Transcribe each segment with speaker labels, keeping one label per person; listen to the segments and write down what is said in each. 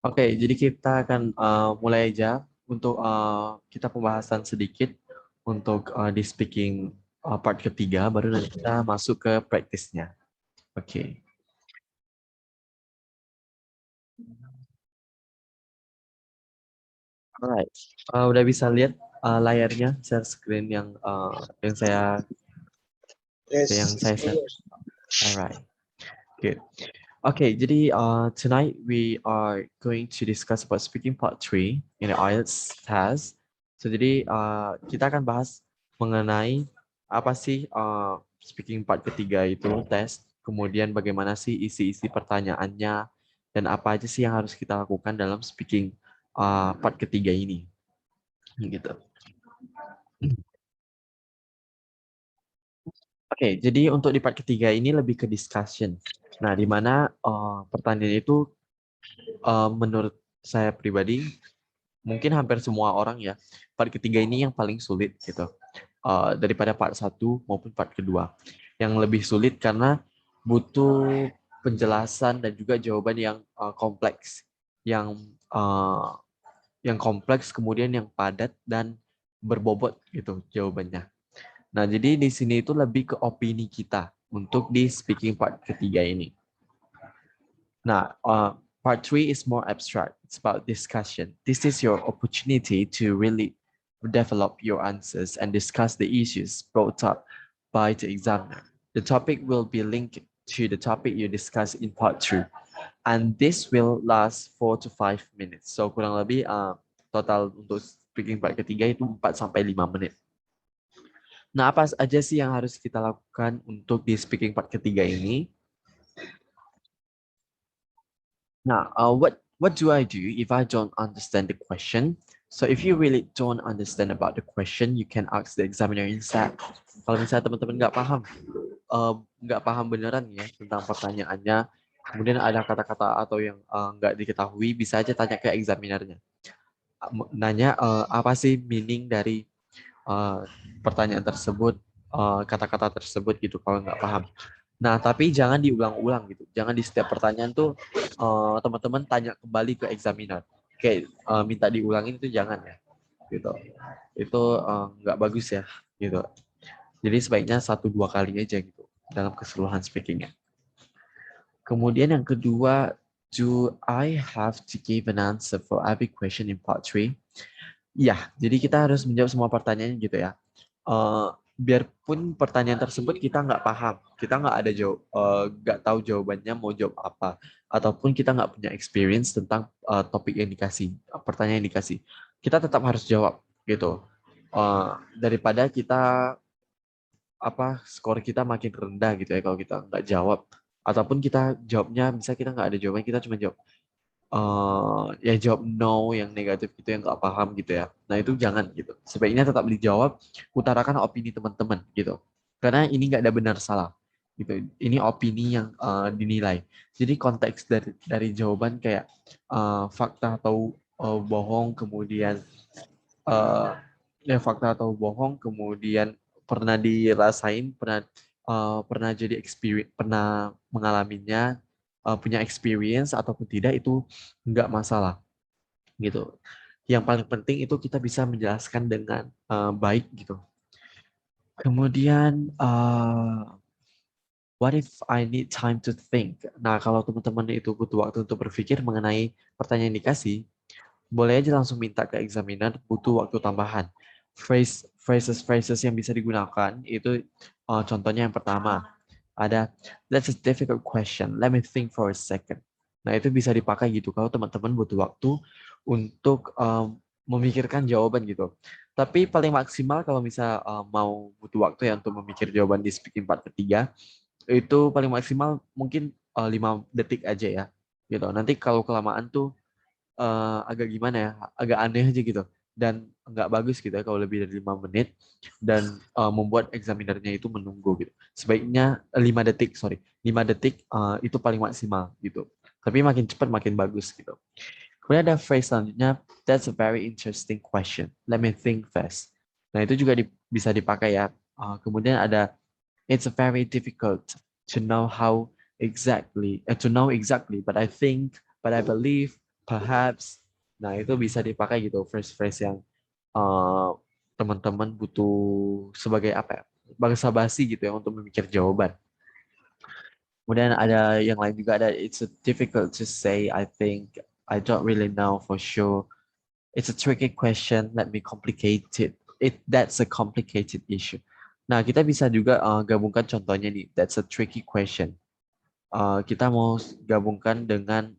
Speaker 1: Oke, jadi kita akan mulai aja untuk kita pembahasan sedikit untuk di speaking part ketiga, baru nanti kita masuk ke praktisnya. Oke, alright. Udah bisa lihat layarnya, share screen yang saya
Speaker 2: Yes, it's
Speaker 1: share.
Speaker 2: clear.
Speaker 1: Alright, good. Okay, jadi tonight we are going to discuss about speaking part 3 in the IELTS test. So jadi kita akan bahas mengenai apa sih speaking part ketiga itu tes, kemudian bagaimana sih isi-isi pertanyaannya dan apa aja sih yang harus kita lakukan dalam speaking part ketiga ini, gitu. Oke, jadi untuk di part ketiga ini lebih ke discussion. Nah, di mana pertanyaan itu menurut saya pribadi mungkin hampir semua orang ya, part ketiga ini yang paling sulit gitu. Daripada part satu maupun part kedua. Yang lebih sulit karena butuh penjelasan dan juga jawaban yang kompleks. Uh, yang kompleks kemudian yang padat dan berbobot gitu jawabannya. Nah, jadi di sini itu lebih ke opini kita untuk di speaking part ketiga ini. Nah, part three is more abstract. It's about discussion. This is your opportunity to really develop your answers and discuss the issues brought up by the examiner. The topic will be linked to the topic you discuss in part two, and this will last 4 to 5 minutes. So kurang lebih total untuk speaking part ketiga itu 4 sampai 5 menit. Nah, apa aja sih yang harus kita lakukan untuk di speaking part ketiga ini? Now, what do I do if I don't understand the question? So if you really don't understand about the question, you can ask the examiner instead. Kalau misalnya teman-teman nggak paham beneran ya tentang pertanyaannya, kemudian ada kata-kata atau yang nggak diketahui, bisa aja tanya ke examinernya. Nanya apa sih meaning dari pertanyaan tersebut, kata-kata tersebut gitu kalau nggak paham. Nah, tapi jangan diulang-ulang gitu. Jangan di setiap pertanyaan tuh teman-teman tanya kembali ke examiner. Kayak minta diulangin itu jangan ya. Gitu. Itu nggak bagus ya. Gitu. Jadi sebaiknya 1-2 kali aja gitu dalam keseluruhan speakingnya. Kemudian yang kedua, do I have to give an answer for every question in part 3? Ya, jadi kita harus menjawab semua pertanyaan gitu ya. Biarpun pertanyaan tersebut kita nggak paham, kita nggak tahu jawabannya mau jawab apa, ataupun kita nggak punya experience tentang topik yang dikasih, pertanyaan yang dikasih, kita tetap harus jawab gitu. Daripada kita skor kita makin rendah gitu ya kalau kita nggak jawab, ataupun kita jawabnya bisa kita nggak ada jawaban, kita cuma jawab ya jawab no yang negatif gitu yang nggak paham gitu ya. Nah itu jangan gitu. Sebaiknya tetap dijawab, utarakan opini teman-teman gitu. Karena ini nggak ada benar salah gitu. Ini opini yang dinilai. Jadi konteks dari jawaban kayak fakta atau bohong, kemudian uh, fakta atau bohong, kemudian pernah dirasain, pernah jadi experience, pernah mengalaminya, punya experience ataupun tidak itu nggak masalah gitu. Yang paling penting itu kita bisa menjelaskan dengan baik gitu. Kemudian what if I need time to think? Nah, kalau teman-teman itu butuh waktu untuk berpikir mengenai pertanyaan yang dikasih, boleh aja langsung minta ke examiner butuh waktu tambahan. Phrases yang bisa digunakan itu contohnya yang pertama ada that's a difficult question. Let me think for a second. Nah, itu bisa dipakai gitu kalau teman-teman butuh waktu untuk memikirkan jawaban gitu. Tapi paling maksimal kalau misal mau butuh waktu ya untuk memikir jawaban di speaking part ketiga, itu paling maksimal mungkin 5 detik aja ya. Gitu. Nanti kalau kelamaan tuh agak gimana ya, agak aneh aja gitu. Dan nggak bagus gitu ya kalau lebih dari 5 menit dan membuat examinernya itu menunggu gitu. Sebaiknya 5 detik, 5 detik itu paling maksimal gitu. Tapi makin cepat makin bagus gitu. Kemudian ada phrase selanjutnya, that's a very interesting question. Let me think first. Nah itu juga bisa dipakai ya. Kemudian ada, it's very difficult to know exactly, but I believe perhaps. Nah, itu bisa dipakai gitu phrase-phrase yang teman-teman butuh sebagai apa ya? Basa-basi gitu ya untuk memikir jawaban. Kemudian ada yang lain juga ada it's difficult to say. I think I don't really know for sure. It's a tricky question. Let me complicate it. That's a complicated issue. Nah, kita bisa juga gabungkan contohnya nih. That's a tricky question. Kita mau gabungkan dengan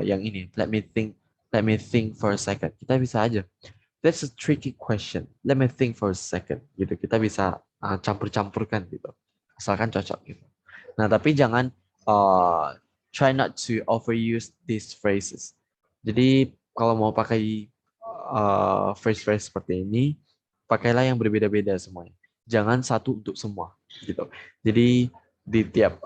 Speaker 1: yang ini. Let me think. Let me think for a second. Kita bisa aja. That's a tricky question. Let me think for a second. Gitu. Kita bisa campur-campurkan gitu. Asalkan cocok gitu. Nah, tapi jangan uh, try not to overuse these phrases. Jadi kalau mau pakai phrase-phrase seperti ini, pakailah yang berbeda-beda semuanya. Jangan satu untuk semua gitu. Jadi di tiap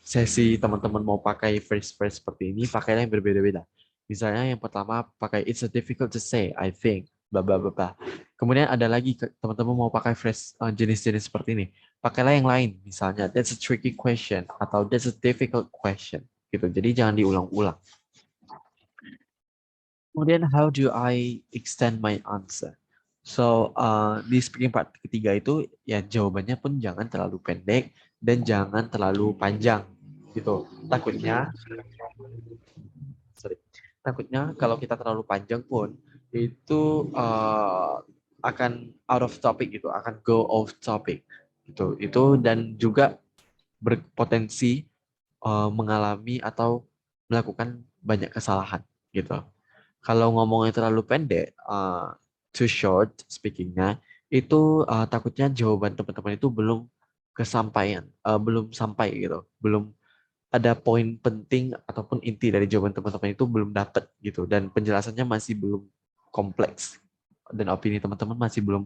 Speaker 1: sesi teman-teman mau pakai phrase-phrase seperti ini, pakailah yang berbeda-beda. Misalnya yang pertama pakai it's a difficult to say, I think, bla bla bla bla. Kemudian ada lagi teman-teman mau pakai phrase jenis-jenis seperti ini, pakailah yang lain. Misalnya that's a tricky question atau that's a difficult question gitu. Jadi jangan diulang-ulang. Kemudian how do I extend my answer? So di speaking part ketiga itu ya jawabannya pun jangan terlalu pendek dan jangan terlalu panjang gitu. Sorry, takutnya kalau kita terlalu panjang pun itu akan out of topic gitu, akan go off topic gitu. Itu dan juga berpotensi mengalami atau melakukan banyak kesalahan gitu. Kalau ngomongnya terlalu pendek, too short speakingnya, itu takutnya jawaban teman-teman itu belum kesampaian, belum sampai gitu, belum ada poin penting ataupun inti dari jawaban teman-teman itu belum dapat gitu, dan penjelasannya masih belum kompleks dan opini teman-teman masih belum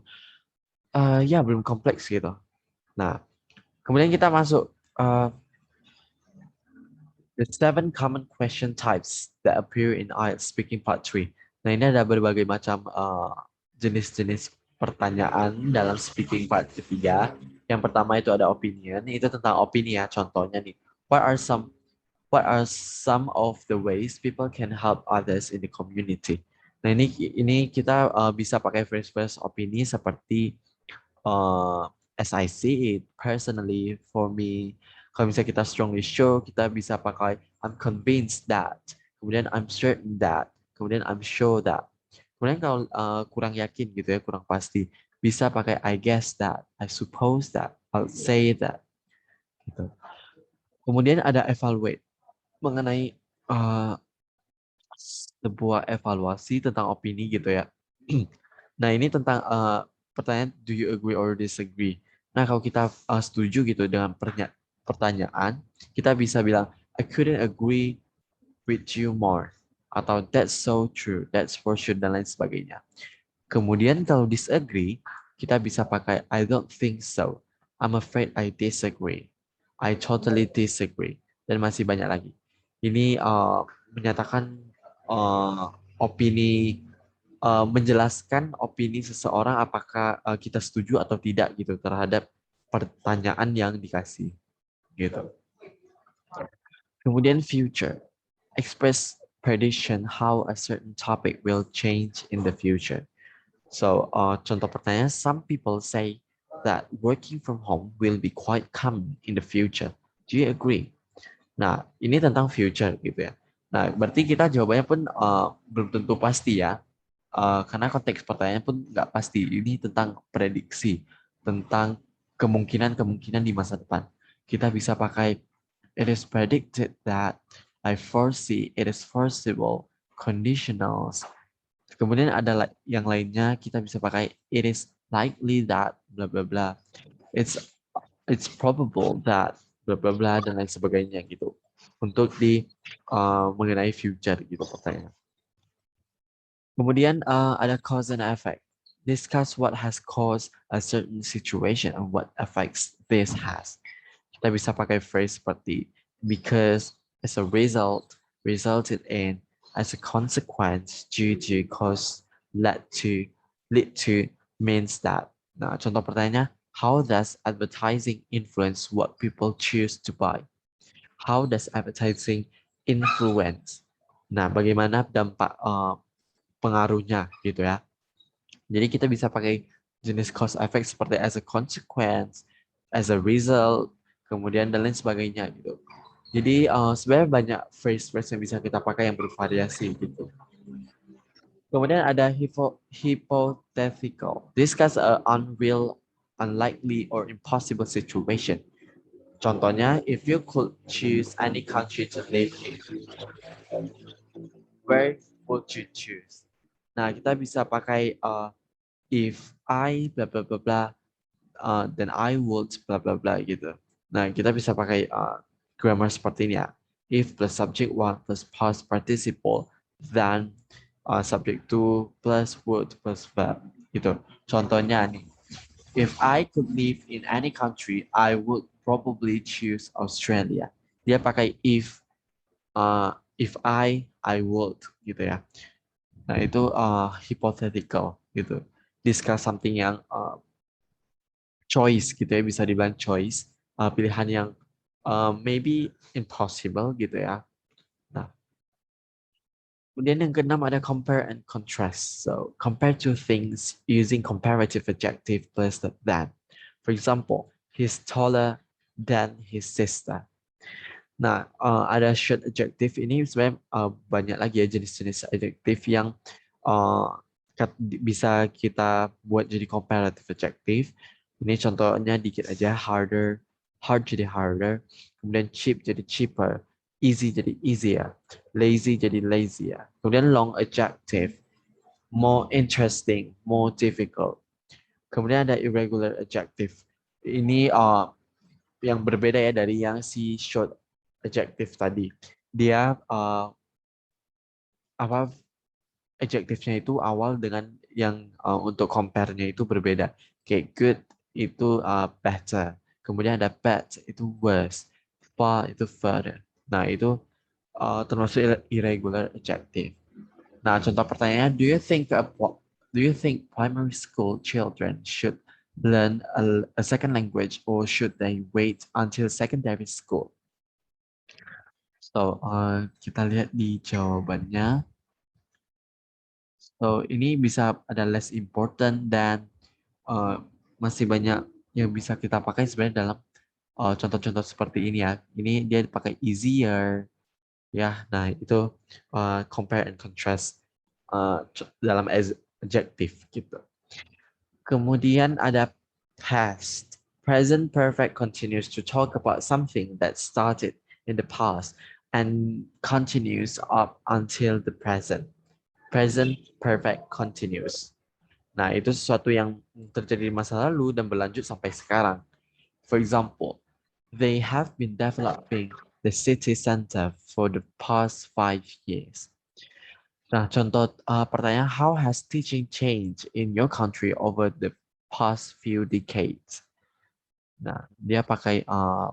Speaker 1: ya belum kompleks gitu. Nah, kemudian kita masuk the 7 common question types that appear in IELTS Speaking Part 3. Nah, ini ada berbagai macam jenis-jenis pertanyaan dalam speaking part ketiga. Yang pertama itu ada opinion, itu tentang opini ya. Contohnya nih, what are some what are some of the ways people can help others in the community? Nah, ini kita bisa pakai phrase-phrase opini seperti uh, as I see it personally for me. Kalau misalnya kita strongly sure, kita bisa pakai I'm convinced that, kemudian I'm certain that, kemudian I'm sure that. Kemudian kalau kurang yakin gitu ya, kurang pasti, bisa pakai I guess that, I suppose that, I'll say that gitu. Kemudian ada evaluate mengenai sebuah evaluasi tentang opini gitu ya. Nah, ini tentang pertanyaan do you agree or disagree. Nah, kalau kita setuju gitu dengan pertanyaan, kita bisa bilang I couldn't agree with you more atau that's so true, that's for sure dan lain sebagainya. Kemudian kalau disagree, kita bisa pakai I don't think so. I'm afraid I disagree. I totally disagree. Dan masih banyak lagi. Ini menyatakan opini, menjelaskan opini seseorang apakah kita setuju atau tidak gitu terhadap pertanyaan yang dikasih gitu. Kemudian future, express prediction how a certain topic will change in the future. So, contoh pertanyaan, some people say that working from home will be quite common in the future. Do you agree? Nah, ini tentang future gitu ya. Nah, berarti kita jawabannya pun belum tentu pasti ya. Karena konteks pertanyaan pun nggak pasti. Ini tentang prediksi, tentang kemungkinan-kemungkinan di masa depan. Kita bisa pakai it is predicted that, I foresee, it is foreseeable, conditionals. Kemudian ada yang lainnya kita bisa pakai it is likely that bla bla bla. It's it's probable that bla bla bla dan lain sebagainya gitu. Untuk di mengenai future gitu pertanyaan. Kemudian ada cause and effect. Discuss what has caused a certain situation and what effects this has. Kita bisa pakai phrase seperti because as a result, resulted in, as a consequence, due to, cause, led to, lead to, means that. Nah, contoh pertanyaannya, how does advertising influence what people choose to buy? How does advertising influence? Nah, bagaimana dampak pengaruhnya gitu ya. Jadi kita bisa pakai jenis cause effect seperti as a consequence, as a result, kemudian dan lain sebagainya gitu. Jadi sebenarnya banyak phrase-phrase yang bisa kita pakai yang bervariasi gitu. Kemudian ada hypothetical. Discuss a unreal, unlikely, or impossible situation. Contohnya, if you could choose any country to live in, where would you choose? Nah, kita bisa pakai if I bla bla bla bla, then I would bla bla bla gitu. Nah, kita bisa pakai grammar seperti ini ya. If plus subject one plus past participle, then subject two plus would plus verb gitu. Contohnya nih, if I could live in any country, I would probably choose Australia. Dia pakai if I would gitu ya. Nah, itu hypothetical gitu. Discuss something yang choice gitu ya, bisa dibilang choice, pilihan yang maybe impossible gitu ya. Nah, kemudian yang keenam ada compare and contrast. So, compare two things using comparative adjective plus the than. For example, he's taller than his sister. Nah, ada short adjective ini sebenarnya banyak lagi ya jenis-jenis adjective yang uh, bisa kita buat jadi comparative adjective. Ini contohnya dikit aja, harder, hard jadi harder, kemudian cheap jadi cheaper, easy jadi easier, lazy jadi lazier. Kemudian long adjective, more interesting, more difficult. Kemudian ada irregular adjective. Ini yang berbeda ya dari yang si short adjective tadi. Dia apa adjektifnya itu awal dengan yang untuk compare-nya itu berbeda. Kayak good itu better. Kemudian ada bad itu worse. Far itu further. Nah, itu termasuk irregular adjective. Nah, contoh pertanyaannya, do you think primary school children should learn a second language or should they wait until secondary school? So, kita lihat di jawabannya. So, ini bisa ada less important dan masih banyak yang bisa kita pakai sebenarnya dalam contoh-contoh seperti ini ya. Ini dia pakai easier, ya. Nah, itu compare and contrast dalam adjective gitu. Kemudian ada past. Present perfect continues to talk about something that started in the past and continues up until the present. Present perfect continuous. Nah, itu sesuatu yang terjadi di masa lalu dan berlanjut sampai sekarang. For example, they have been developing the city center for the past 5 years. Nah, contoh pertanyaan, how has teaching changed in your country over the past few decades? Nah, dia pakai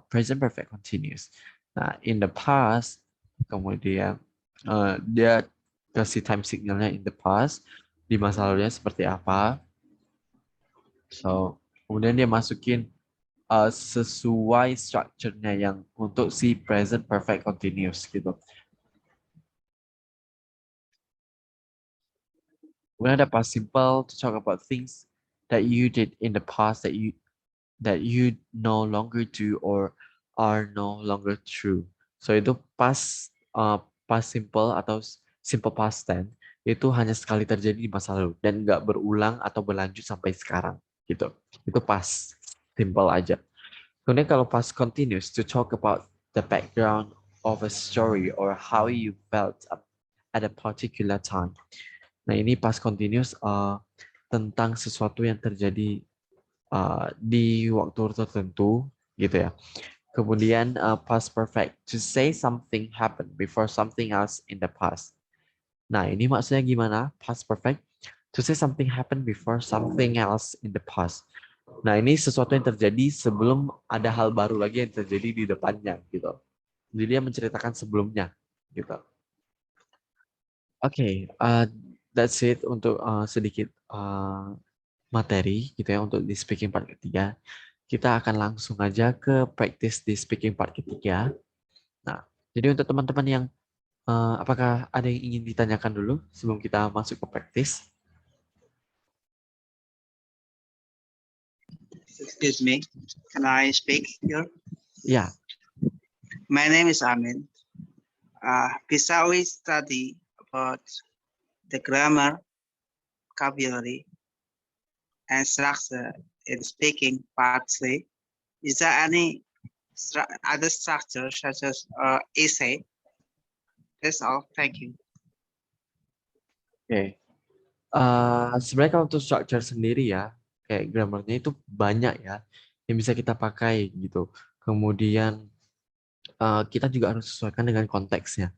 Speaker 1: present perfect continuous. Nah, in the past, kemudian dia kasih time signalnya in the past, di masa lalunya seperti apa. So, kemudian dia masukin sesuai structure-nya yang untuk si present perfect continuous gitu. Kemudian ada past simple to talk about things that you did in the past that you no longer do or are no longer true. So itu past simple atau simple past tense itu hanya sekali terjadi di masa lalu dan nggak berulang atau berlanjut sampai sekarang gitu. Itu past simple aja. Kemudian kalau past continuous to talk about the background of a story or how you felt at a particular time. Nah, ini past continuous tentang sesuatu yang terjadi di waktu tertentu gitu ya. Kemudian past perfect to say something happened before something else in the past. Nah, ini maksudnya gimana? Past perfect to say something happened before something else in the past. Nah, ini sesuatu yang terjadi sebelum ada hal baru lagi yang terjadi di depannya gitu. Jadi dia menceritakan sebelumnya gitu. Oke, that's it untuk sedikit materi gitu ya untuk di speaking part ketiga. Kita akan langsung aja ke practice di speaking part ketiga. Nah, jadi untuk teman-teman yang Apakah ada yang ingin ditanyakan dulu sebelum kita masuk ke praktis?
Speaker 2: Excuse me, can I speak here?
Speaker 1: Ya,
Speaker 2: My name is Amin. Bisa we study about the grammar, vocabulary, and structure in speaking part 3? Is there any other structure such as essay? That's all. Thank you.
Speaker 1: oke. Sebenarnya kalau untuk structure sendiri ya, kayak grammarnya itu banyak ya yang bisa kita pakai gitu. Kemudian kita juga harus sesuaikan dengan konteksnya.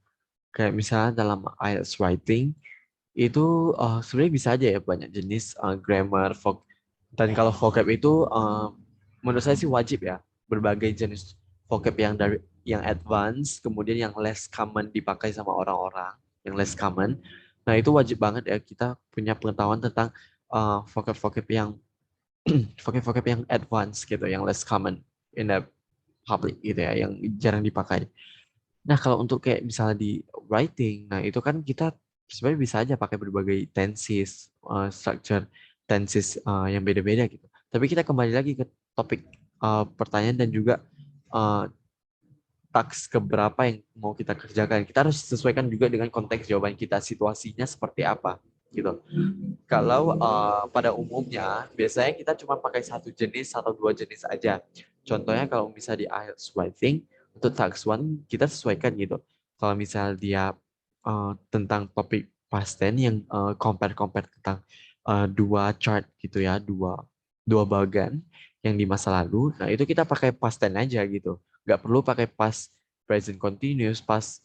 Speaker 1: Kayak misalnya dalam IELTS writing itu sebenarnya bisa aja ya banyak jenis grammar, dan kalau vocab itu menurut saya sih wajib ya berbagai jenis vocab yang yang advance, kemudian yang less common dipakai sama orang-orang, yang less common. Nah itu wajib banget ya kita punya pengetahuan tentang vocab-vocab yang vocab-vocab yang advance gitu, yang less common in the public gitu ya, yang jarang dipakai. Nah, kalau untuk kayak misalnya di writing, nah itu kan kita sebenarnya bisa aja pakai berbagai tenses, structure tenses yang beda-beda gitu. Tapi kita kembali lagi ke topik pertanyaan dan juga uh, task keberapa yang mau kita kerjakan. Kita harus sesuaikan juga dengan konteks jawaban kita, situasinya seperti apa gitu. Kalau pada umumnya biasanya kita cuma pakai satu jenis atau dua jenis aja. Contohnya kalau misalnya di IELTS writing untuk task one kita sesuaikan gitu. Kalau misalnya dia tentang topik past tense yang compare tentang dua chart gitu ya, dua bagan yang di masa lalu. Nah itu kita pakai past tense aja gitu. Nggak perlu pakai past present continuous, past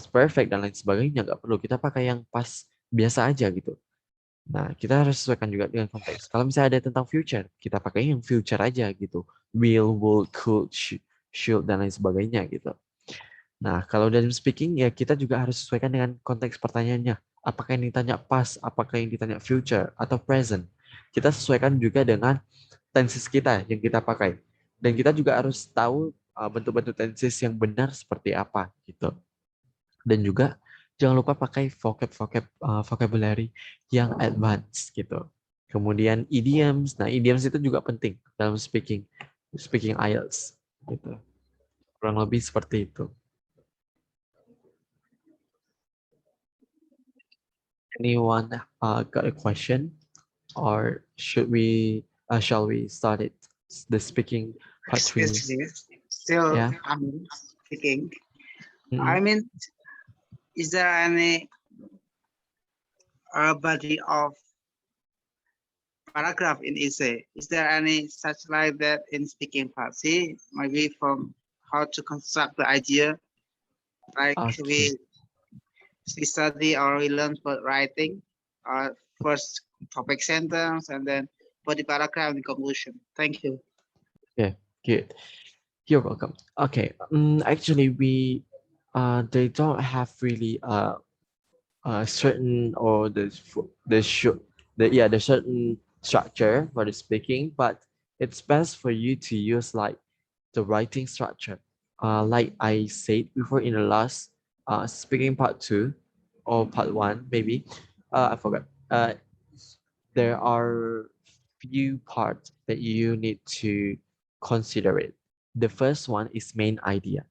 Speaker 1: perfect dan lain sebagainya. Nggak perlu. Kita pakai yang past biasa aja gitu. Nah, kita harus sesuaikan juga dengan konteks. Kalau misalnya ada tentang future, kita pakai yang future aja gitu. Will, would, could, should, dan lain sebagainya gitu. Nah, kalau dalam speaking, ya kita juga harus sesuaikan dengan konteks pertanyaannya. Apakah yang ditanya past, apakah yang ditanya future, atau present. Kita sesuaikan juga dengan tenses kita yang kita pakai. Dan kita juga harus tahu bentuk-bentuk tenses yang benar seperti apa gitu. Dan juga jangan lupa pakai vocabulary yang advance gitu. Kemudian idioms. Nah, idioms itu juga penting dalam speaking IELTS gitu. Kurang lebih seperti itu. Anyone got a question, or shall we start it? The speaking part three.
Speaker 2: Excuse me. Still,
Speaker 1: Yeah.
Speaker 2: I'm speaking.
Speaker 1: Mm-mm.
Speaker 2: I mean, is there any body of paragraph in essay? Is there any such like that in speaking part? See, maybe from how to construct the idea, like
Speaker 1: Okay.
Speaker 2: we study or we learn for writing, first topic sentence and then body paragraph and conclusion. Thank you.
Speaker 1: Yeah. Good. You're welcome. Okay. Actually, they don't have really certain or the certain structure for the speaking, but it's best for you to use like the writing structure. Like I said before in the last speaking part two or part one, maybe I forgot. There are few parts that you need to consider it. The first one is main idea.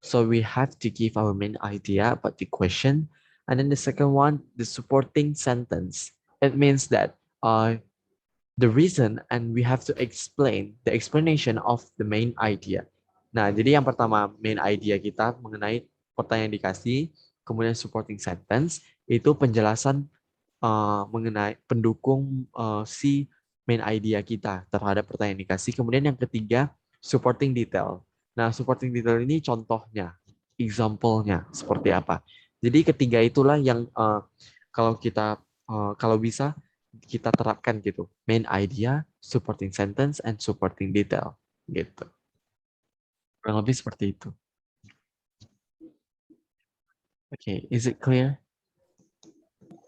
Speaker 1: So we have to give our main idea about the question. And then the second one, the supporting sentence. It means that the reason and we have to explain the explanation of the main idea. Nah, jadi yang pertama main idea kita mengenai pertanyaan dikasih, kemudian supporting sentence itu penjelasan mengenai pendukung si main idea kita terhadap pertanyaan dikasih. Kemudian yang ketiga, supporting detail. Nah, supporting detail ini contohnya, example-nya seperti apa. Jadi ketiga itulah yang kalau bisa kita terapkan gitu. Main idea, supporting sentence, and supporting detail gitu. Kurang lebih seperti itu. Okay, is it clear?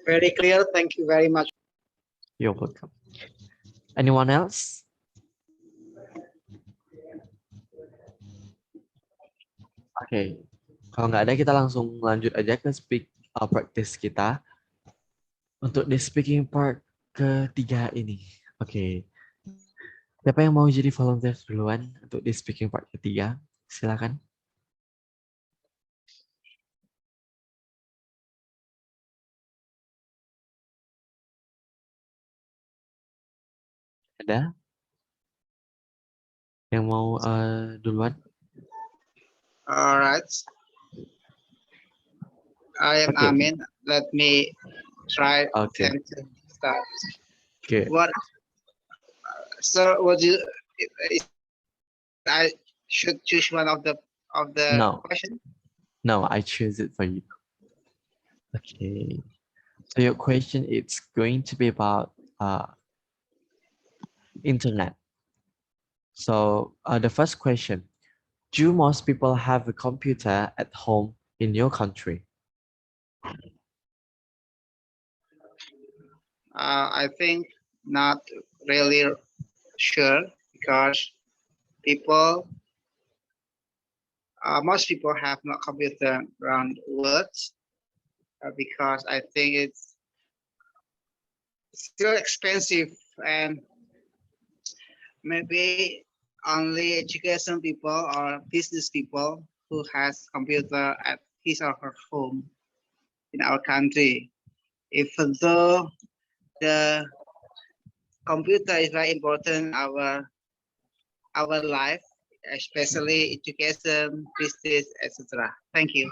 Speaker 2: Very clear. Thank you very much.
Speaker 1: You're welcome. Anyone else? Okay, Kalau nggak ada, kita langsung lanjut aja ke practice kita. Untuk di speaking part ketiga ini. Oke. Siapa yang mau jadi volunteer duluan untuk di speaking part ketiga? Silakan. Ada yang mau duluan?
Speaker 2: All right. I am
Speaker 1: Oke.
Speaker 2: Amin. Let me try
Speaker 1: Oke.
Speaker 2: and to start.
Speaker 1: Good.
Speaker 2: What? So, would you? If I should choose one of the
Speaker 1: No,
Speaker 2: question.
Speaker 1: no, I choose it for you. Okay. So your question is going to be about internet. So the first question, do most people have a computer at home in your country?
Speaker 2: I think not really sure because people, most people have no computer around words because I think it's still expensive and maybe only education people or business people who has computer at his or her home in our country. Even though the computer is very important in our life, especially education, business, etc. Thank you.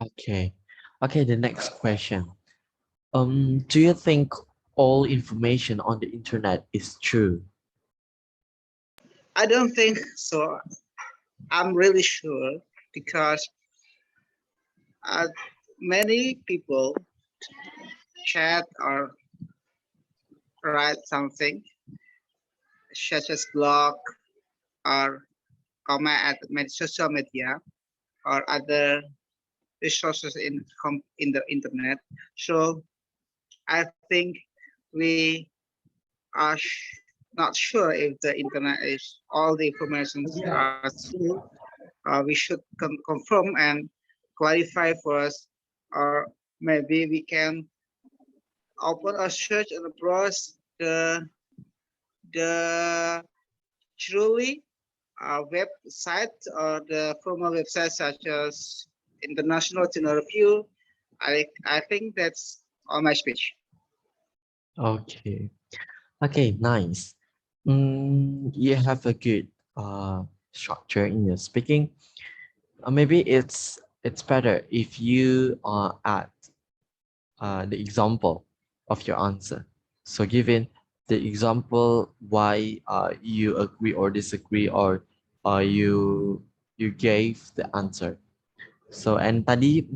Speaker 1: Okay. Okay, the next question. Do you think all information on the internet is true?
Speaker 2: I don't think so. I'm really sure because uh, many people chat or write something such as blog or comment at social media or other resources in the internet. So I think we are not sure if the internet is all the information are true. We should confirm and clarify for us, or maybe we can open a search and browse the truly website or the formal website such as International Journal Review. I think that's all my speech.
Speaker 1: Okay. Okay, nice. You have a good structure in your speaking. Maybe it's better if you add the example of your answer. So given the example why you agree or disagree or you gave the answer. So and tadi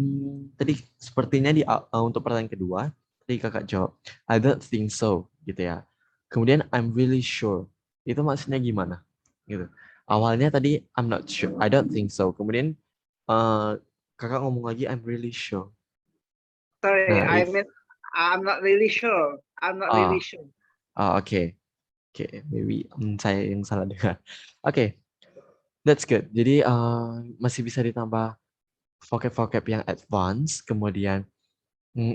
Speaker 1: sepertinya untuk pertanyaan kedua tadi kakak jawab I don't think so gitu ya. Kemudian I'm really sure itu maksudnya gimana gitu. Awalnya tadi I'm not sure, I don't think so. Kemudian kakak ngomong lagi I'm really sure.
Speaker 2: Sorry,
Speaker 1: Nah
Speaker 2: I
Speaker 1: if
Speaker 2: mean I'm not really sure. I'm not really
Speaker 1: ah
Speaker 2: sure.
Speaker 1: oke oke maybe saya yang salah dengar. Oke, that's good. Jadi masih bisa ditambah vocab-vocab yang advance, kemudian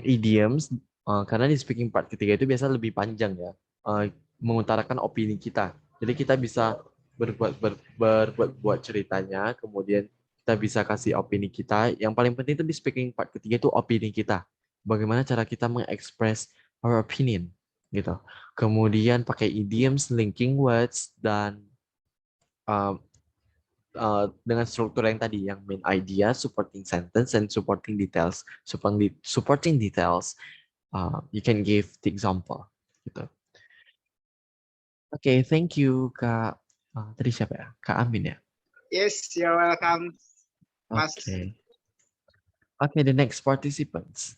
Speaker 1: idioms, karena di speaking part ketiga itu biasa lebih panjang ya, mengutarakan opini kita. Jadi kita bisa berbuat ceritanya, kemudian kita bisa kasih opini kita. Yang paling penting itu di speaking part ketiga itu opini kita. Bagaimana cara kita mengekspres our opinion gitu. Kemudian pakai idioms, linking words, dan uh, dengan struktur yang tadi, yang main idea, supporting sentence, and supporting details. Supporting details, you can give the example. Gitu. Oke, thank you Kak. Tadi siapa ya? Kak Amin ya?
Speaker 2: Yes, you're welcome, Mas.
Speaker 1: Oke. Oke, the next participants.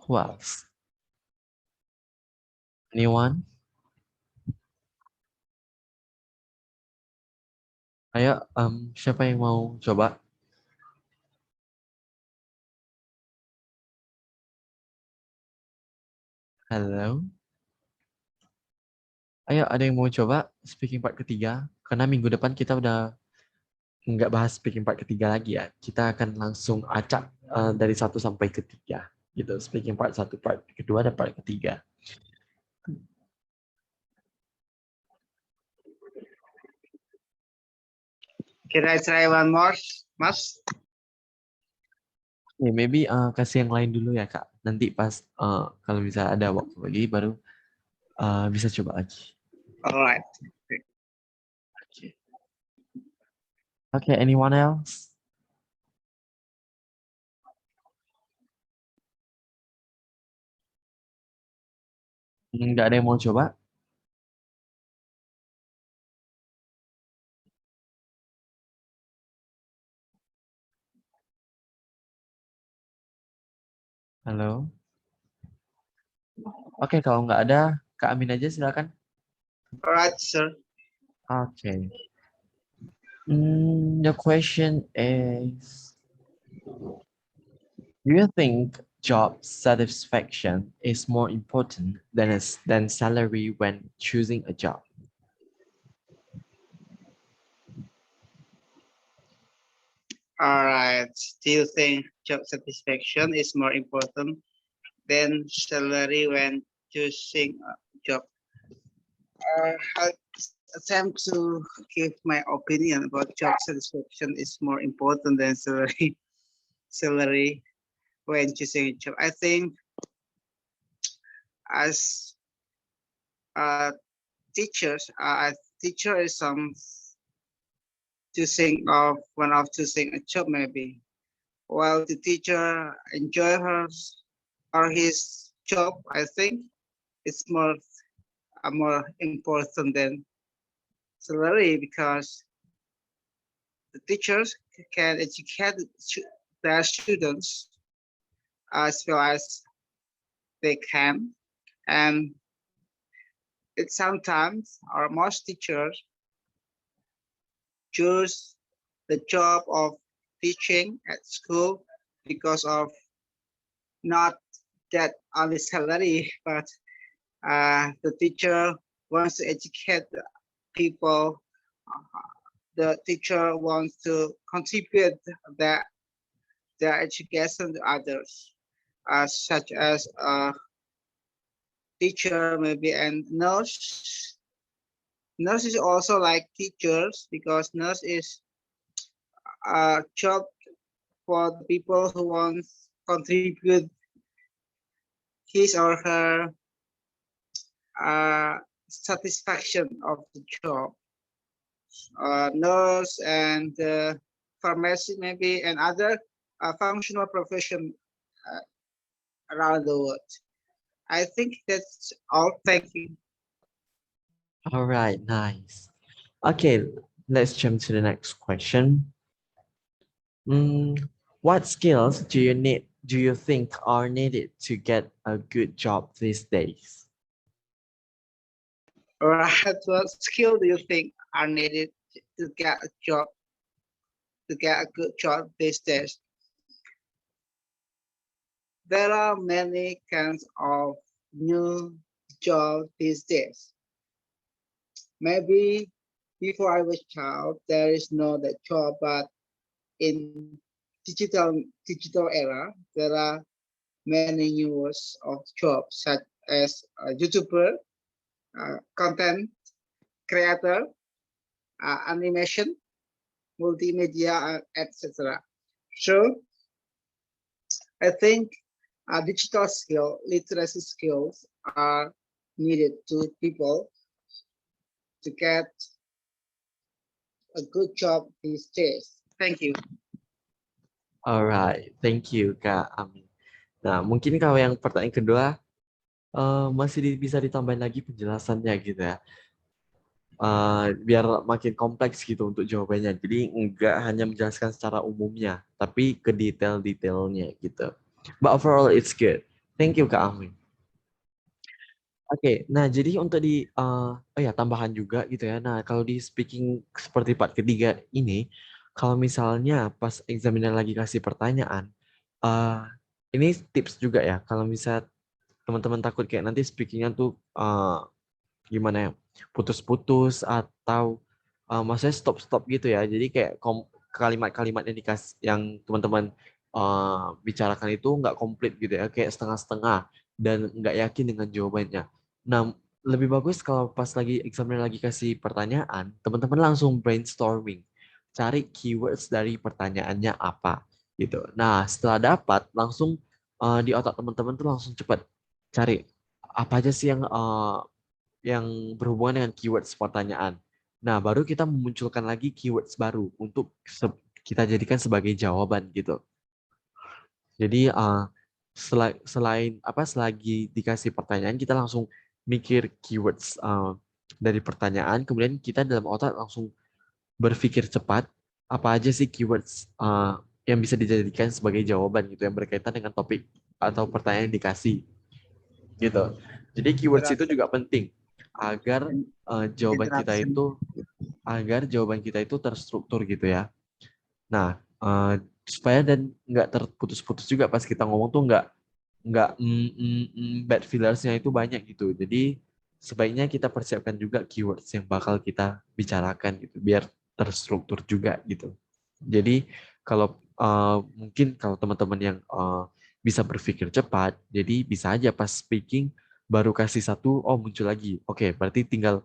Speaker 1: Who else? Anyone? Ayo, siapa yang mau coba? Halo? Ayo, ada yang mau coba speaking part ketiga? Karena minggu depan kita udah nggak bahas speaking part ketiga lagi ya. Kita akan langsung acak dari 1 sampai 3 gitu. Speaking part 1, part kedua, dan part ketiga.
Speaker 2: Can I try one more, Mas?
Speaker 1: Maybe kasih yang lain dulu ya Kak. Nanti pas kalau bisa ada waktu lagi baru bisa coba lagi.
Speaker 2: All right.
Speaker 1: Okay. Okay, anyone else? Nggak ada yang mau coba? Halo? Oke, kalau nggak ada, Kak Amin aja silakan.
Speaker 2: All right, sir.
Speaker 1: Okay. The question is, do you think job satisfaction is more important than salary when choosing a job?
Speaker 2: All right. Do you think job satisfaction is more important than salary when choosing a job? I'll attempt to give my opinion about job satisfaction is more important than salary. Salary when choosing a job. I think as teachers, a teacher is choosing of one of choosing a job maybe. While the teacher enjoy her or his job, I think it's more important than salary because the teachers can educate their students as well as they can, and it sometimes or most teachers choose the job of teaching at school because of not that only salary, but the teacher wants to educate people. The teacher wants to contribute their their education to others, such as a teacher, maybe and nurse. Nurse is also like teachers because nurse is a job for the people who want contribute his or her satisfaction of the job. Nurse and pharmacy maybe and other functional profession around the world. I think that's all. Thank you.
Speaker 1: All right, nice. Okay, let's jump to the next question. What skills do you think are needed to get a good job these days?
Speaker 2: All right, what skill do you think are needed to get a job, to get a good job these days? There are many kinds of new jobs these days. Maybe before I was child, there is no that job, but in digital era, there are many new of jobs such as a YouTuber, content creator, animation, multimedia, etc. So I think digital literacy skills are needed to people to get a good job these days. Thank you.
Speaker 1: Alright, thank you Kak Amin. Nah, mungkin kalau yang pertanyaan kedua masih bisa ditambahin lagi penjelasannya gitu ya. Biar makin kompleks gitu untuk jawabannya. Jadi nggak hanya menjelaskan secara umumnya, tapi ke detail-detailnya gitu. But overall it's good. Thank you Kak Amin. Oke, nah jadi untuk oh ya tambahan juga gitu ya. Nah kalau di speaking seperti part ketiga ini, kalau misalnya pas examiner lagi kasih pertanyaan, ini tips juga ya. Kalau misal teman-teman takut kayak nanti speakingnya tuh gimana ya, putus-putus atau maksudnya stop-stop gitu ya. Jadi kayak kalimat-kalimat yang yang teman-teman bicarakan itu nggak komplit gitu ya, kayak setengah-setengah dan nggak yakin dengan jawabannya. Nah, lebih bagus kalau pas lagi examiner lagi kasih pertanyaan, teman-teman langsung brainstorming, cari keywords dari pertanyaannya apa gitu. Nah, setelah dapat langsung di otak teman-teman tuh langsung cepat cari apa aja sih yang berhubungan dengan keywords pertanyaan. Nah, baru kita memunculkan lagi keywords baru untuk kita jadikan sebagai jawaban gitu. Jadi selain apa selagi dikasih pertanyaan kita langsung mikir keywords dari pertanyaan, kemudian kita dalam otak langsung berpikir cepat apa aja sih keywords yang bisa dijadikan sebagai jawaban gitu yang berkaitan dengan topik atau pertanyaan yang dikasih gitu. Jadi keywords itu
Speaker 2: Interruption.
Speaker 1: juga penting agar jawaban kita
Speaker 2: Interruption.
Speaker 1: itu terstruktur gitu ya. Nah, supaya dan nggak terputus-putus juga pas kita ngomong tuh nggak bad fillersnya itu banyak gitu. Jadi sebaiknya kita persiapkan juga keywords yang bakal kita bicarakan gitu, biar terstruktur juga gitu. Jadi kalau mungkin kalau teman-teman yang bisa berpikir cepat, jadi bisa aja pas speaking baru kasih satu, oh muncul lagi. Oke, berarti tinggal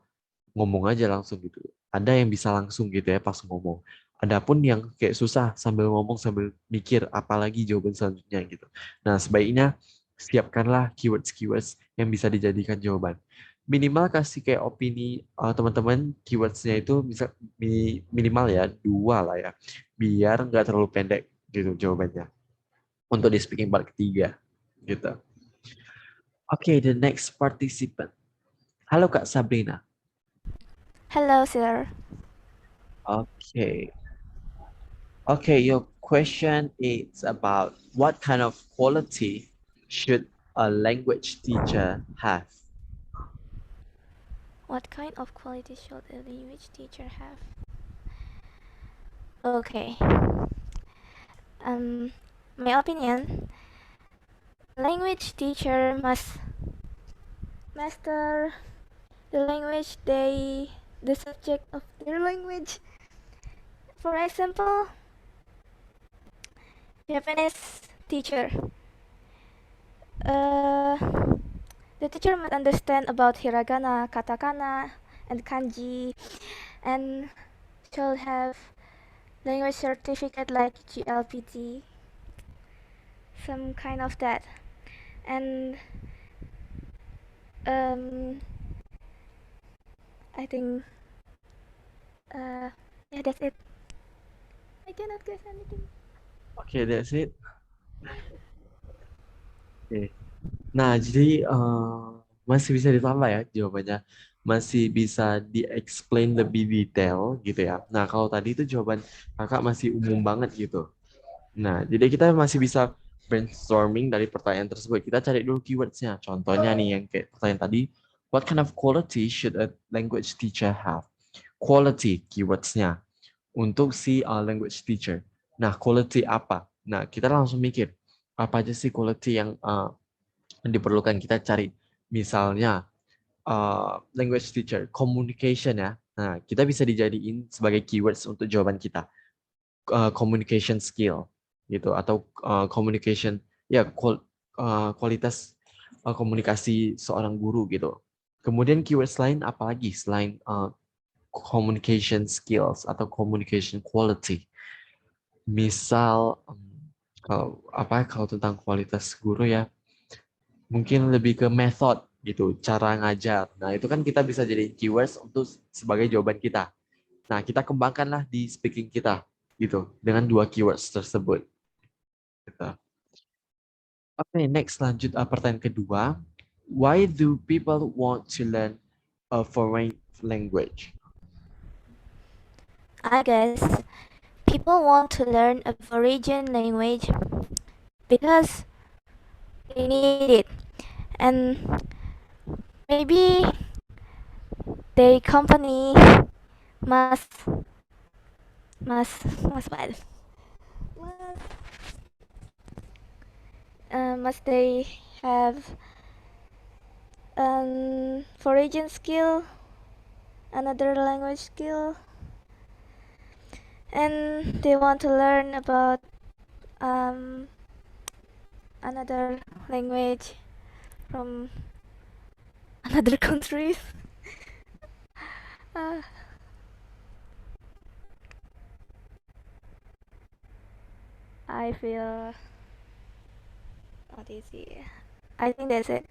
Speaker 1: ngomong aja langsung gitu. Ada yang bisa langsung gitu ya pas ngomong. Adapun yang kayak susah sambil ngomong sambil mikir apalagi jawaban selanjutnya gitu. Nah, sebaiknya siapkanlah keywords-keywords yang bisa dijadikan jawaban. Minimal kasih kayak opini teman-teman keywordsnya itu bisa minimal ya dua lah ya, biar nggak terlalu pendek gitu jawabannya untuk di speaking part ketiga gitu. Oke, the next participant. Halo Kak Sabrina.
Speaker 3: Hello, sir.
Speaker 1: Oke. Okay, your question is about what kind of quality should a language teacher have?
Speaker 3: What kind of quality should a language teacher have? Okay. Um, my opinion, language teacher must master the language the subject of their language. For example, Japanese teacher. Uh, the teacher must understand about hiragana, katakana, and kanji, and should have language certificate like GLPT, some kind of that. And um, I think yeah, that's it. I cannot guess anything.
Speaker 1: Okay, that's it. Oke. Nah, jadi masih bisa ditambah ya jawabannya. Masih bisa di-explain lebih detail gitu ya. Nah, kalau tadi itu jawaban kakak masih umum banget gitu. Nah, jadi kita masih bisa brainstorming dari pertanyaan tersebut. Kita cari dulu keywordsnya. Contohnya nih yang kayak pertanyaan tadi, what kind of quality should a language teacher have? Quality keywordsnya untuk si language teacher. Nah, quality apa? Nah, kita langsung mikir apa aja sih quality yang diperlukan kita cari. Misalnya language teacher, communication ya. Nah, kita bisa dijadiin sebagai keywords untuk jawaban kita. Communication skill gitu atau communication ya kualitas komunikasi seorang guru gitu. Kemudian keywords lain apalagi selain communication skills atau communication quality. Misal kalau tentang kualitas guru ya mungkin lebih ke method gitu, cara ngajar. Nah, itu kan kita bisa jadi keywords untuk sebagai jawaban kita. Nah, kita kembangkanlah di speaking kita gitu dengan dua keywords tersebut. Gitu. Oke, next lanjut pertanyaan kedua. Why do people want to learn a foreign language?
Speaker 3: I guess people want to learn a foreign language because they need it, and maybe the company must must what? Must they have foreign skill, another language skill, and they want to learn about um, another language from another countries. uh, I feel what is it? I think that's it.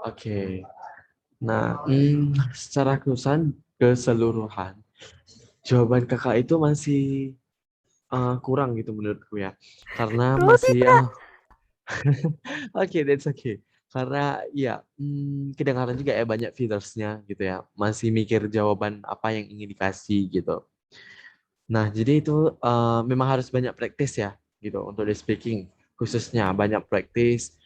Speaker 1: Oke. Nah, secara keseluruhan, jawaban kakak itu masih kurang gitu menurutku ya. Karena
Speaker 3: Bro,
Speaker 1: masih,
Speaker 3: tidak.
Speaker 1: oke, that's okay. Karena ya, kedengaran juga ya banyak feedersnya gitu ya. Masih mikir jawaban apa yang ingin dikasih gitu. Nah, jadi itu memang harus banyak praktis ya, gitu untuk di speaking khususnya banyak praktis,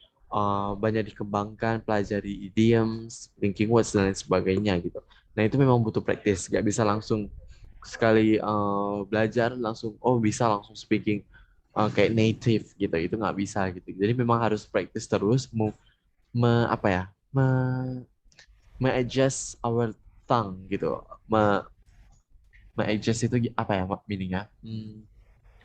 Speaker 1: banyak dikembangkan, pelajari idioms, linking words dan lain sebagainya gitu. Nah, itu memang butuh praktis, nggak bisa langsung sekali belajar langsung bisa langsung speaking kayak native gitu, itu nggak bisa gitu. Jadi memang harus praktis terus, apa ya, adjust our tongue gitu, adjust itu apa ya meaningnya?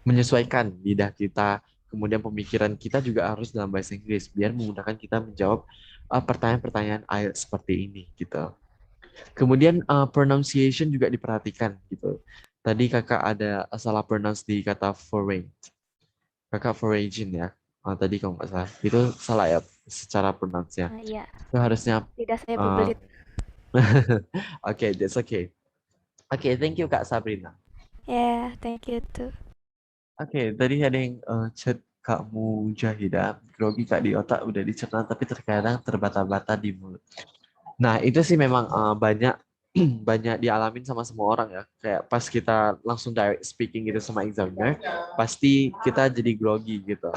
Speaker 1: Menyesuaikan lidah kita, kemudian pemikiran kita juga harus dalam bahasa Inggris biar memudahkan kita menjawab pertanyaan-pertanyaan IELTS seperti ini gitu. Kemudian pronunciation juga diperhatikan gitu. Tadi kakak ada salah pronounce di kata foreign. Kakak foraging ya. Tadi kalau nggak salah. Itu salah ya secara pronounce-nya.
Speaker 3: Iya,
Speaker 1: Itu harusnya
Speaker 3: tidak saya
Speaker 1: uh,
Speaker 3: berbelit.
Speaker 1: okay, that's okay. Okay, thank you Kak Sabrina.
Speaker 3: Yeah, thank you too.
Speaker 1: Oke, tadi ada yang chat Kak Mujahida, grogi Kak di otak udah dicerna tapi terkadang terbata-bata di mulut. Nah, itu sih memang banyak banyak dialamin sama semua orang ya. Kayak pas kita langsung direct speaking gitu sama examiner, pasti kita jadi grogi gitu.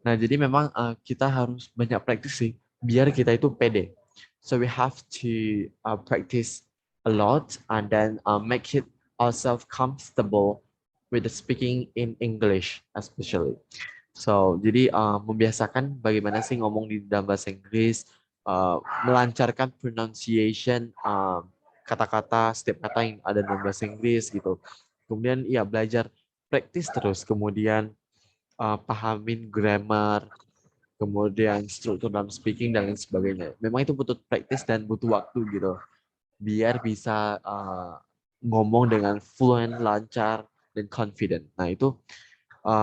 Speaker 1: Nah, jadi memang kita harus banyak praktis sih biar kita itu pede. So we have to practice a lot and then make it ourselves comfortable with the speaking in English especially. So jadi membiasakan bagaimana sih ngomong di dalam bahasa Inggris, melancarkan pronunciation kata-kata setiap kata yang ada dalam bahasa Inggris gitu. Kemudian ya belajar praktis terus, kemudian pahamin grammar, kemudian struktur dalam speaking dan lain sebagainya. Memang itu butuh praktis dan butuh waktu gitu, biar bisa ngomong dengan fluent, lancar, dan confident. Nah itu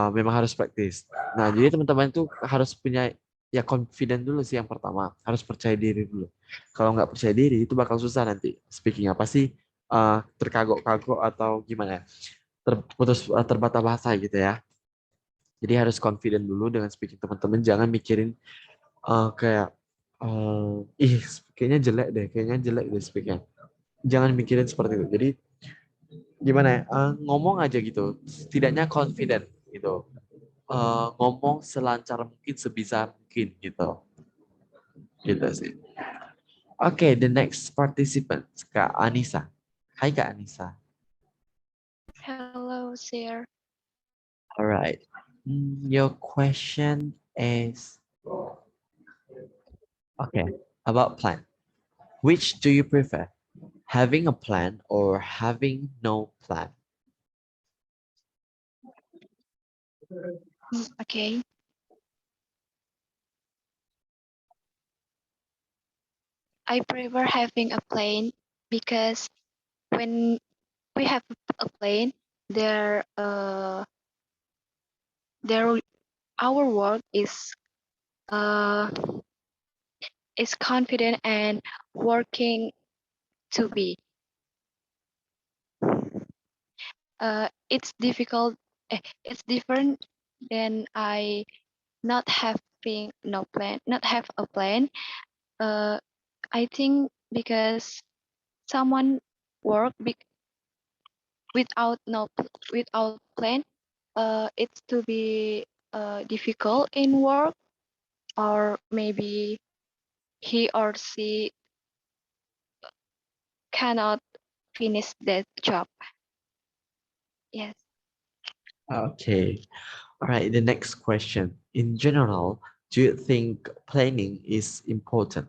Speaker 1: memang harus praktis. Nah jadi teman-teman itu harus punya ya confident dulu sih yang pertama, harus percaya diri dulu. Kalau nggak percaya diri itu bakal susah nanti speakingnya, pasti terkagok-kagok atau gimana ya, terputus terbata-bata gitu ya. Jadi harus confident dulu dengan speaking teman-teman, jangan mikirin kayak ih kayaknya jelek deh speakingnya. Jangan mikirin seperti itu. Jadi gimana ya, ngomong aja gitu, setidaknya confident gitu. Ngomong selancar mungkin, sebisa mungkin gitu. Gitu sih. Oke, the next participant, Kak Anissa. Hai Kak Anissa.
Speaker 4: Hello, sir.
Speaker 1: Alright. Your question is okay about plan. Which do you prefer? Having a plan or having no plan?
Speaker 4: Okay. I prefer having a plane because when we have a plane, there, there, our work uh, is confident and working to be. It's difficult. It's different than I not having no plan, not have a plan. Uh, I think because someone work without without plan, it's to be difficult in work, or maybe he or she cannot finish that job. Yes.
Speaker 1: Okay. All right. The next question. In general, do you think planning is important?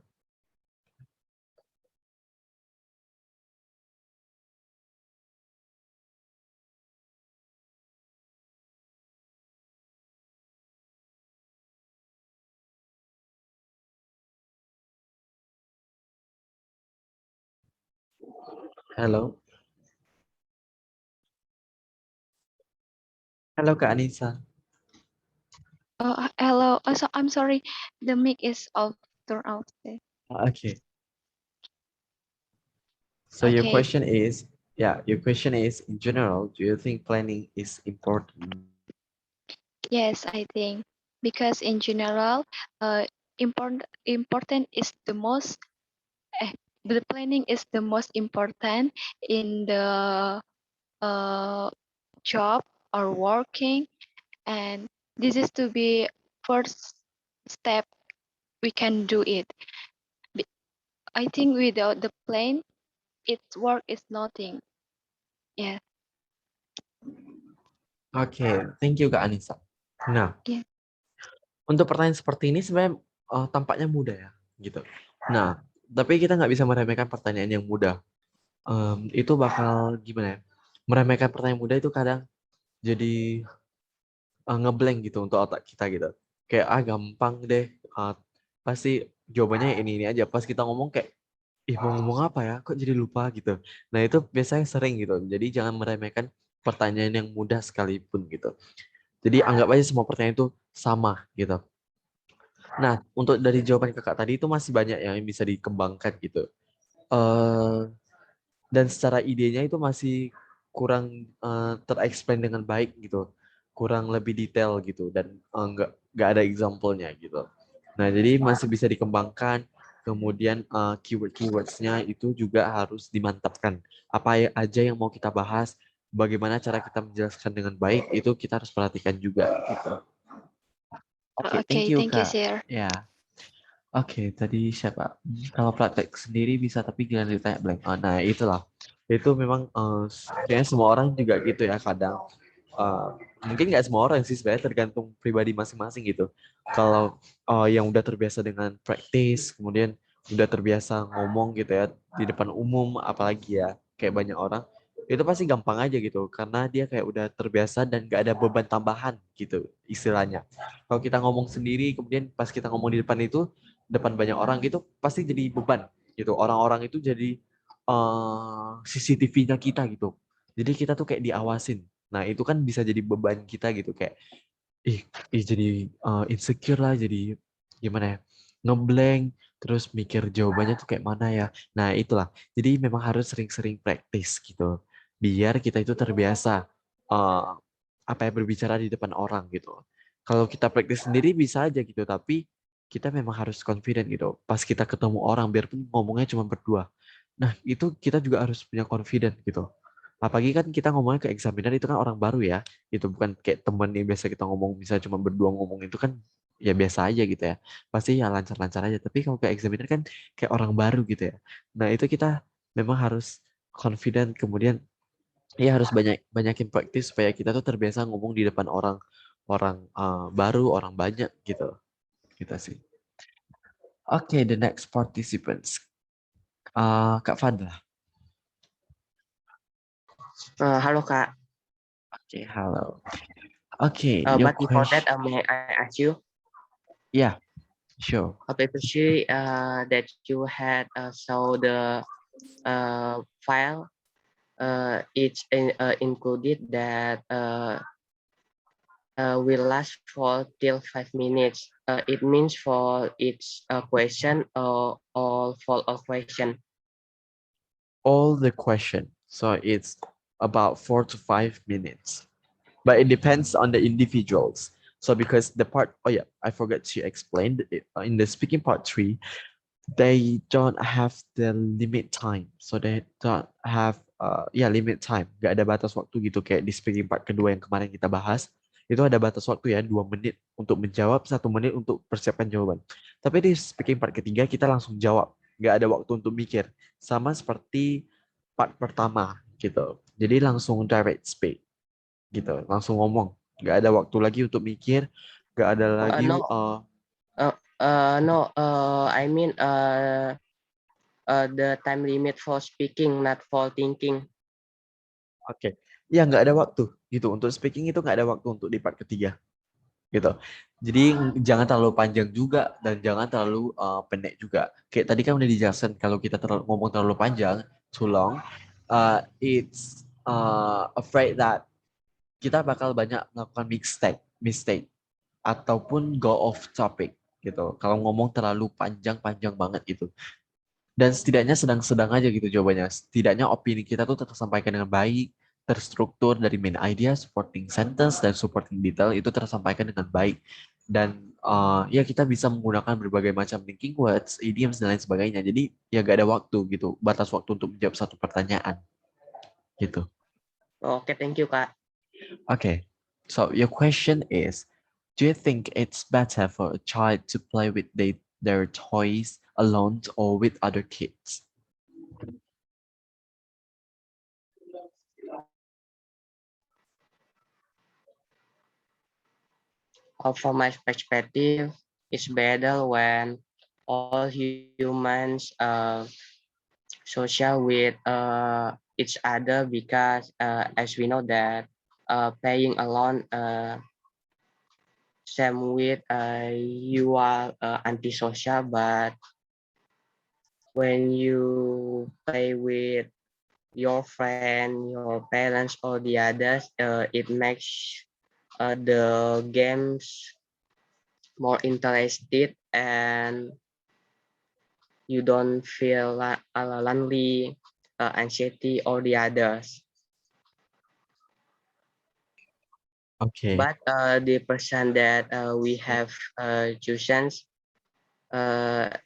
Speaker 1: Halo. Halo Kak Anissa.
Speaker 4: Hello. So I'm sorry. The mic is off. Turn off.
Speaker 1: Okay. So your
Speaker 4: Okay.
Speaker 1: question is, your question is, in general, do you think planning is important?
Speaker 4: Yes, I think because in general, important is the most. The planning is the most important in the uh, job or working, and this is to be first step we can do it. Be- I think without the plan, its work is nothing. Yeah.
Speaker 1: Oke, thank you Kak Anissa. Nah,
Speaker 4: Yeah.
Speaker 1: untuk pertanyaan seperti ini sebenarnya tampaknya mudah ya, gitu. Nah, tapi kita nggak bisa meremehkan pertanyaan yang mudah. Itu bakal gimana ya? Meremehkan pertanyaan mudah itu kadang jadi ngeblank gitu untuk otak kita gitu. Kayak gampang deh, pasti jawabannya ini aja. Pas kita ngomong kayak, ih mau ngomong apa ya? Kok jadi lupa gitu. Nah itu biasanya sering gitu. Jadi jangan meremehkan pertanyaan yang mudah sekalipun gitu. Jadi anggap aja semua pertanyaan itu sama gitu. Nah, untuk dari jawaban kakak tadi itu masih banyak yang bisa dikembangkan gitu. Eh dan secara idenya itu masih kurang terexplain dengan baik gitu. Kurang lebih detail gitu dan nggak ada example-nya gitu. Nah, jadi masih bisa dikembangkan. Kemudian keyword-keywordsnya itu juga harus dimantapkan. Apa aja yang mau kita bahas, bagaimana cara kita menjelaskan dengan baik, itu kita harus perhatikan juga gitu. Oke, thank
Speaker 4: Okay.
Speaker 1: you
Speaker 4: Thank you,
Speaker 1: Kak.
Speaker 4: sir.
Speaker 1: Ya. Oke, tadi siapa? Kalau praktek sendiri bisa tapi giliran ditanya blank. Oh, nah, itulah. Itu memang kayaknya semua orang juga gitu ya kadang. Eh, Mungkin nggak semua orang sih sebenarnya tergantung pribadi masing-masing gitu. Kalau yang udah terbiasa dengan praktis, kemudian udah terbiasa ngomong gitu ya di depan umum, apalagi ya kayak banyak orang, itu pasti gampang aja gitu karena dia kayak udah terbiasa dan nggak ada beban tambahan gitu istilahnya. Kalau kita ngomong sendiri, kemudian pas kita ngomong di depan itu depan banyak orang gitu pasti jadi beban gitu. Orang-orang itu jadi CCTV-nya kita gitu. Jadi kita tuh kayak diawasin. Nah, itu kan bisa jadi beban kita gitu kayak ih, jadi insecure lah, jadi gimana ya? Ngeblank, terus mikir jawabannya tuh kayak mana ya. Nah, itulah. Jadi memang harus sering-sering praktis gitu. Biar kita itu terbiasa eh, apa ya berbicara di depan orang gitu. Kalau kita praktis sendiri bisa aja gitu, tapi kita memang harus confident gitu. Pas kita ketemu orang, biarpun ngomongnya cuma berdua. Nah, itu kita juga harus punya confident gitu. Apalagi kan kita ngomongnya ke examiner itu kan orang baru ya. Itu bukan kayak temen yang biasa kita ngomong, misalnya cuma berdua ngomong itu kan ya biasa aja gitu ya. Pasti ya lancar-lancar aja. Tapi kalau ke examiner kan kayak orang baru gitu ya. Nah, itu kita memang harus confident, kemudian ya harus banyakin praktis supaya kita tuh terbiasa ngomong di depan orang orang baru, orang banyak gitu. Kita sih. Oke, the next participants. Kak Fadla.
Speaker 5: Halo Kak.
Speaker 1: Oke, halo. Oke, your
Speaker 5: But before that,
Speaker 1: question.
Speaker 5: may I ask you,
Speaker 1: Yeah, sure.
Speaker 5: previously that you had saw the file, it's included that will last for till 5 minutes. It means for each question or all follow-up question.
Speaker 1: All the question. So it's about 4 to 5 minutes. But it depends on the individuals. So because the part, oh yeah, I forgot to explain it, in the speaking part 3, they don't have the limit time. So they don't have limit time. Gak ada batas waktu gitu kayak di speaking part kedua yang kemarin kita bahas. Itu ada batas waktu ya 2 menit untuk menjawab, 1 menit untuk persiapkan jawaban. Tapi di speaking part ketiga kita langsung jawab. Gak ada waktu untuk mikir. Sama seperti part pertama gitu. Jadi langsung direct speak gitu. Langsung ngomong. Gak ada waktu lagi untuk mikir. Gak ada lagi
Speaker 5: No, no. I mean the time limit for speaking, not for thinking.
Speaker 1: Oke, ya nggak ada waktu gitu untuk speaking itu nggak ada waktu untuk di part ketiga gitu. Jadi jangan terlalu panjang juga dan jangan terlalu pendek juga. Kayak tadi kan udah dijelaskan kalau kita ngomong terlalu panjang, too long, it's afraid that kita bakal banyak melakukan mistake ataupun go off topic gitu. Kalau ngomong terlalu panjang-panjang banget gitu. Dan setidaknya sedang-sedang aja gitu jawabannya. Setidaknya opini kita tuh tersampaikan dengan baik, terstruktur dari main idea, supporting sentence, dan supporting detail itu tersampaikan dengan baik. Dan ya kita bisa menggunakan berbagai macam linking words, idioms, dan lain sebagainya. Jadi ya gak ada waktu gitu, batas waktu untuk menjawab satu pertanyaan gitu.
Speaker 5: Oke, thank you, Kak.
Speaker 1: Okay, so your question is, do you think it's better for a child to play with their toys alone or with other kids?
Speaker 5: From my perspective, it's better when all humans social with each other because as we know that playing alone same with you are antisocial, but when you play with your friend, your parents, or the others, it makes the games more interested and you don't feel lonely, anxiety, or the others.
Speaker 1: Okay,
Speaker 5: But the person that we have chosen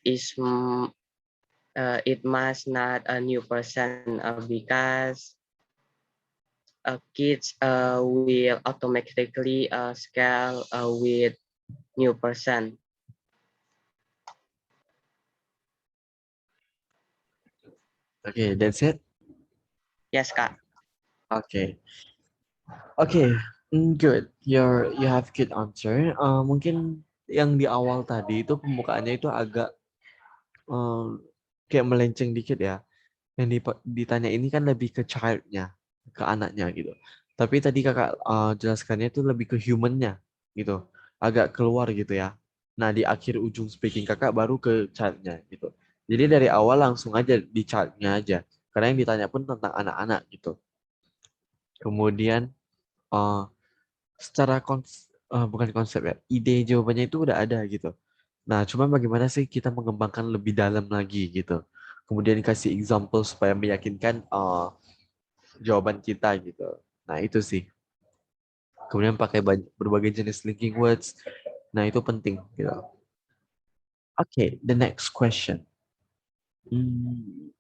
Speaker 5: is it must not a new person because kids will automatically scale with new person.
Speaker 1: okay, that's it.
Speaker 5: Yes, Kak.
Speaker 1: Okay, okay, good. You have good answer. Mungkin yang di awal tadi itu pembukaannya itu agak kayak melenceng dikit ya. Yang ditanya ini kan lebih ke childnya, ke anaknya gitu. Tapi tadi kakak jelaskannya itu lebih ke humannya gitu, agak keluar gitu ya. Nah di akhir ujung speaking kakak baru ke childnya gitu. Jadi dari awal langsung aja di childnya aja, karena yang ditanya pun tentang anak-anak gitu. Kemudian uh, secara bukan konsep ya, ide jawabannya itu udah ada gitu. Nah, cuma bagaimana sih kita mengembangkan lebih dalam lagi gitu. Kemudian kasih example supaya meyakinkan jawaban kita gitu. Nah, itu sih. Kemudian pakai berbagai jenis linking words. Nah, itu penting gitu. Okay, the next question. Hmm,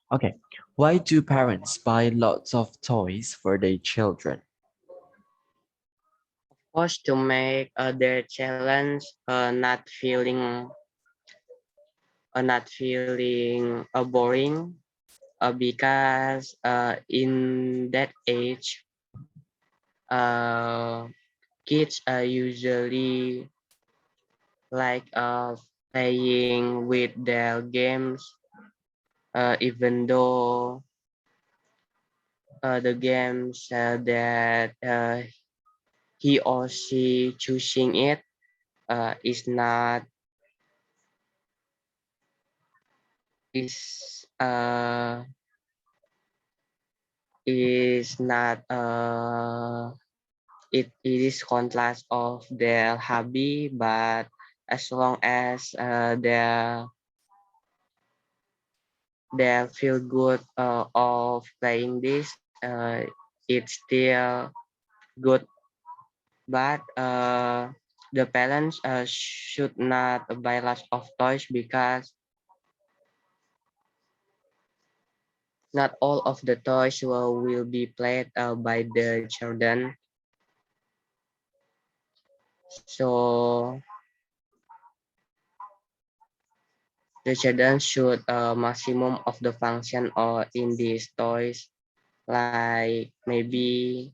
Speaker 1: okay. Why do parents buy lots of toys for their children?
Speaker 5: Of course, to make their challenge not feeling boring because in that age uh, kids are usually like playing with their games even though the games that he or she choosing it uh, is not is uh, is not it is contrast of their hobby, but as long as they feel good of playing this, it's still good. But the parents should not buy lots of toys because not all of the toys will be played by the children. So the children should maximum of the function or in these toys, like maybe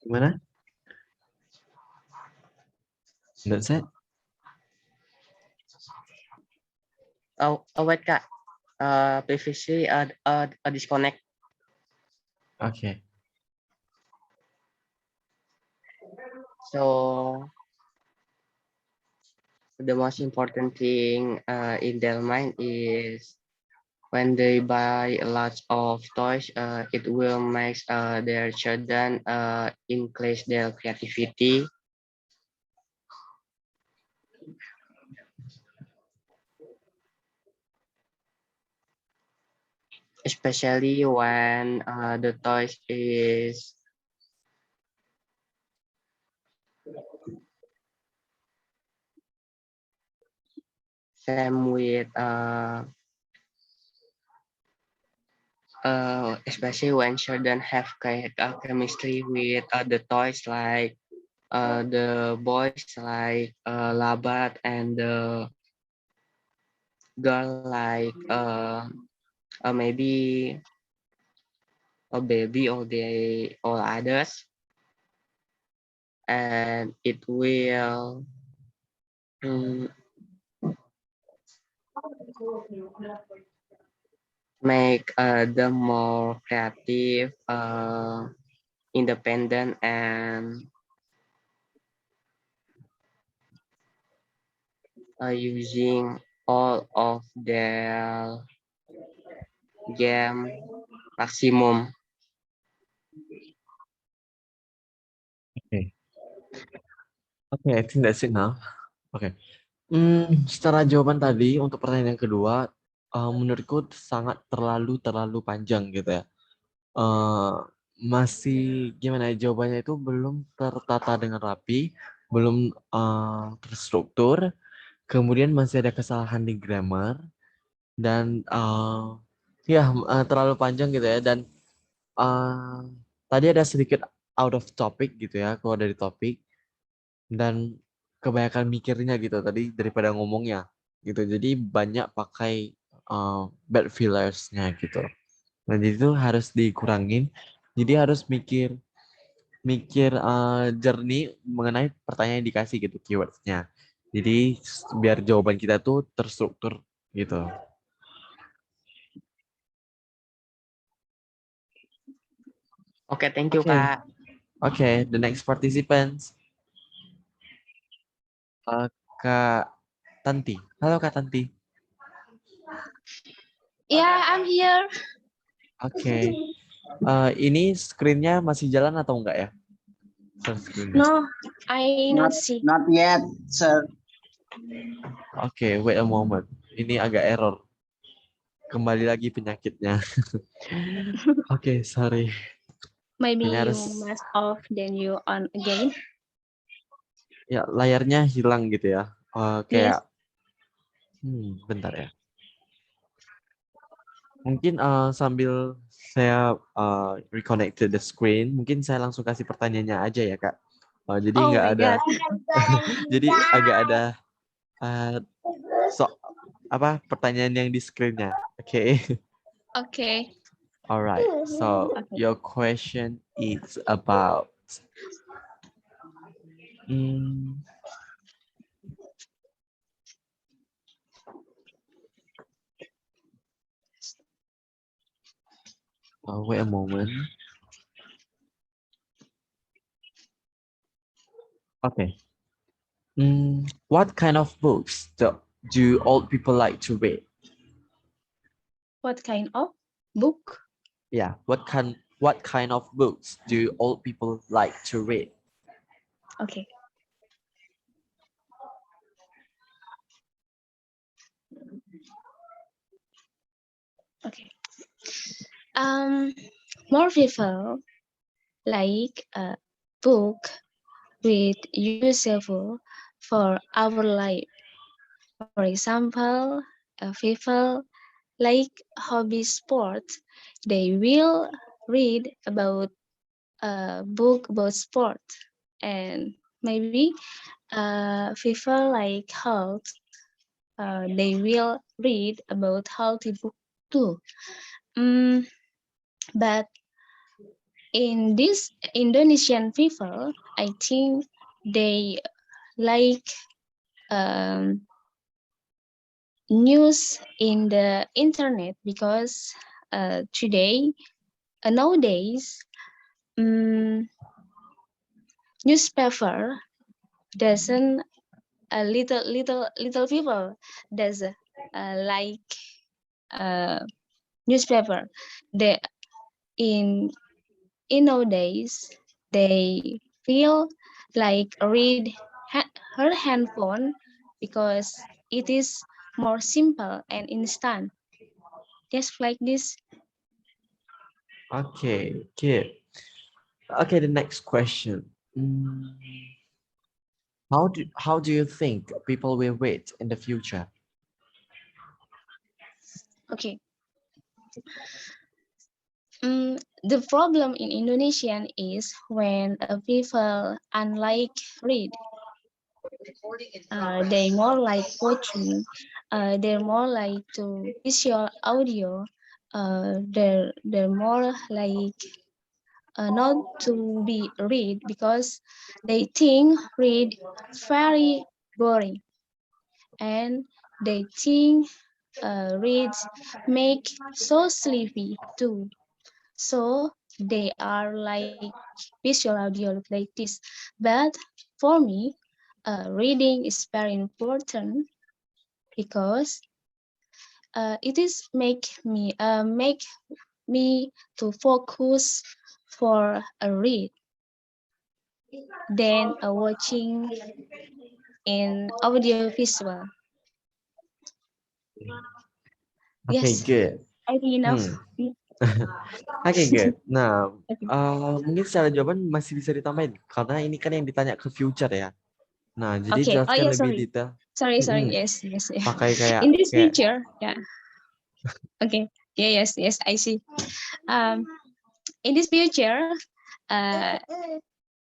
Speaker 1: Gimana? That's it?
Speaker 5: Wait Kak. Previously a disconnect.
Speaker 1: Okay.
Speaker 5: So the most important thing in their mind is when they buy a lot of toys, it will make their children increase their creativity, especially when the toys is same with especially when children have chemistry with other toys like the boys like Labat and the girl like maybe a baby or the or others, and it will mm, make them more creative, independent, and using all of their game maximum.
Speaker 1: Okay. Okay, I think that's it now. Okay. Secara jawaban tadi untuk pertanyaan yang kedua, menurutku sangat terlalu panjang gitu ya. Masih gimana ya, jawabannya itu belum tertata dengan rapi, belum terstruktur, kemudian masih ada kesalahan di grammar dan ya terlalu panjang gitu ya. Dan tadi ada sedikit out of topic gitu ya, keluar dari topik dan kebanyakan mikirnya gitu tadi daripada ngomongnya gitu. Jadi banyak pakai bad fillers-nya gitu. Nah, jadi itu harus dikurangin. Jadi harus mikir jernih mengenai pertanyaan yang dikasih gitu keywords-nya. Jadi biar jawaban kita tuh terstruktur gitu.
Speaker 5: Oke, thank you
Speaker 1: Oke.
Speaker 5: Kak.
Speaker 1: Okay, the next participants. Kak Tanti. Halo Kak Tanti.
Speaker 6: Yeah, I'm here.
Speaker 1: Oke. Ini screen-nya masih jalan atau enggak ya? Share screen-nya.
Speaker 6: No, I not see.
Speaker 2: Not yet, sir.
Speaker 1: Oke, wait a moment. Ini agak error. Kembali lagi penyakitnya. Oke, sorry.
Speaker 6: Maybe
Speaker 1: Kayaknya
Speaker 6: you
Speaker 1: harus
Speaker 6: must off then you on again.
Speaker 1: ya layarnya hilang gitu ya.
Speaker 6: Yes.
Speaker 1: Kayak bentar ya. Mungkin sambil saya reconnect to the screen, mungkin saya langsung kasih pertanyaannya aja ya, Kak. Jadi
Speaker 6: Oh
Speaker 1: nggak
Speaker 6: my
Speaker 1: ada
Speaker 6: God.
Speaker 1: jadi agak ada pertanyaan yang di screen-nya. Oke.
Speaker 6: Okay.
Speaker 1: Alright. So
Speaker 6: Okay.
Speaker 1: your question is about wait a moment. Okay. What kind of books do old people like to read?
Speaker 6: What kind of book?
Speaker 1: Yeah, what kind of books do old people like to read?
Speaker 6: Okay. Okay. More people like a book with useful for our life. For example, people like hobby sports. They will read about a book about sport, and maybe people like health. They will read about healthy book too. But in this Indonesian people, I think they like news in the internet because today nowadays newspaper doesn't little people does like newspaper. They in nowadays they feel like read her handphone because it is more simple and instant. Just like this.
Speaker 1: Okay, good. Okay, the next question. How do you think people will read in the future?
Speaker 6: Okay. The problem in Indonesian is when people unlike read, they more like watching, they're more like to visual audio, they're more like not to be read because they think read very boring and they think reads make so sleepy too. So they are like visual audio like this. But for me, reading is very important because it is make me to focus for a read than watching in audio visual.
Speaker 1: Okay,
Speaker 6: Yes,
Speaker 1: good.
Speaker 6: I think enough.
Speaker 1: Okay, good. Nah,
Speaker 6: Okay.
Speaker 1: mungkin secara jawaban masih bisa ditambahin karena ini kan yang ditanya ke future ya. Nah, jadi
Speaker 6: Okay. Oh
Speaker 1: jelaskan
Speaker 6: yeah,
Speaker 1: lebih
Speaker 6: sorry.
Speaker 1: detail.
Speaker 6: Sorry. Yes.
Speaker 1: Pakai
Speaker 6: In this
Speaker 1: kayak
Speaker 6: picture, yeah. Okay. Yeah, yes, I see. In this picture, uh,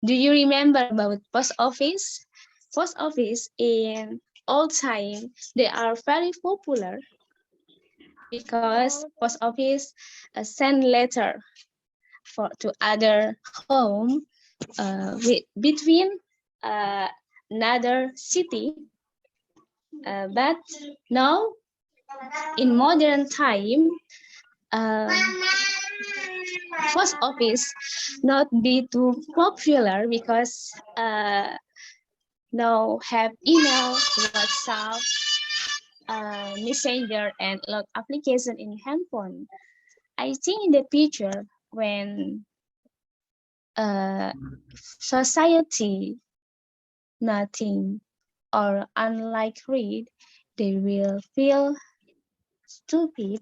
Speaker 6: do you remember about post office? Post office in old time, they are very popular because post office send letter to other home between uh, another city. But now in modern time, uh, post office not be too popular because now have email, WhatsApp, Messenger, and a lot application in handphone. I think in the future when uh, society nothing or unlike read, they will feel stupid.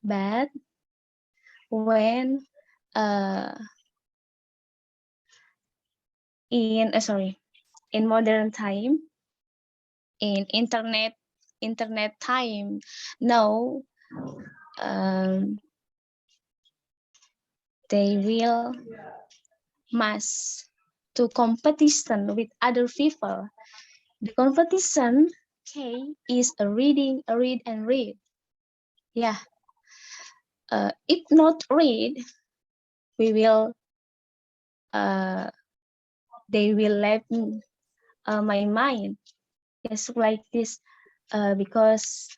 Speaker 6: But when uh, in modern time, in internet time, now um, they will must to competition with other people. The competition is a read and read. Yeah. If not read, we will they will let my mind. Yes, like this. Because